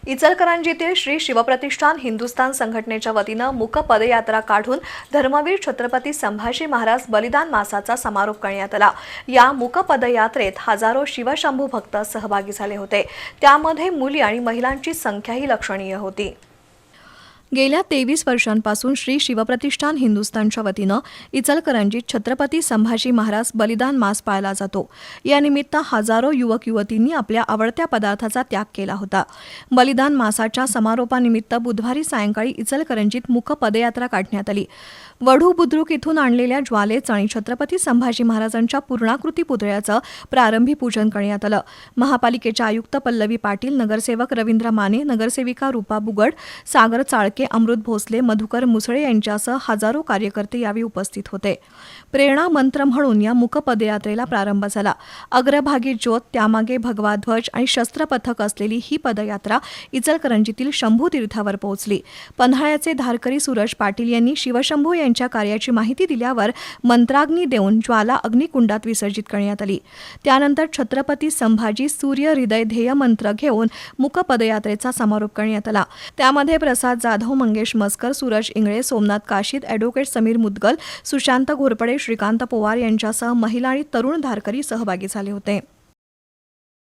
इचलकरंजीतील श्री शिवप्रतिष्ठान हिंदुस्थान संघटनेच्या वतीनं मूक पदयात्रा काढून धर्मवीर छत्रपती संभाजी महाराज बलिदान मासाचा समारोप करण्यात आला। या मूक पदयात्रेत हजारो शिवशंभू भक्त सहभागी झाले होते। त्यामध्ये मुली आणि महिलांची संख्याही लक्षणीय होती। गेल्या 23 वर्षांपासून श्री शिवप्रतिष्ठान हिंदुस्थानच्या वतीनं इचलकरंजीत छत्रपती संभाजी महाराज बलिदान मास पाळला जातो। या निमित्त हजारो युवक युवतींनी आपल्या आवडत्या पदार्थाचा त्याग केला होता। बलिदान मासाच्या समारोपानिमित्त बुधवारी सायंकाळी इचलकरंजीत मूक पदयात्रा काढण्यात आली। वढू बुद्रुक इथून आणलेल्या ज्वालेचं आणि छत्रपती संभाजी महाराजांच्या पूर्णाकृती पुतळ्याचं प्रारंभी पूजन करण्यात आलं। महापालिकेच्या आयुक्त पल्लवी पाटील, नगरसेवक रवींद्र माने, नगरसेविका रूपा बुगड, सागर चाळके, अमृत भोसले, मधुकर मुसळे यांच्यासह हजारो कार्यकर्ते यावेळी उपस्थित होते। प्रेरणा मंत्र म्हणून या मूक पदयात्रेला प्रारंभ झाला। अग्रभागी ज्योत, त्यामागे भगवा ध्वज आणि शस्त्र पथक असलेली ही पदयात्रा इचलकरंजीतील शंभू तीर्थावर पोहोचली। पन्हाळ्याचे धारकरी सूरज पाटील यांनी शिवशंभू यांच्या कार्याची माहिती दिल्यावर मंत्राग्नी देऊन ज्वाला अग्निकुंडात विसर्जित करण्यात आली। त्यानंतर छत्रपती संभाजी सूर्य हृदय ध्येय मंत्र घेऊन मूक पदयात्रेचा समारोप करण्यात आला। त्यामध्ये प्रसाद जाधव, मंगेश मस्कर, सूरज इंगळे, सोमनाथ काशीद, ॲडव्होकेट समीर मुदगल, सुशांत घोरपडे, श्रीकांत पवार यांच्यासह महिला आणि तरुण धारकरी सहभागी झाले होते।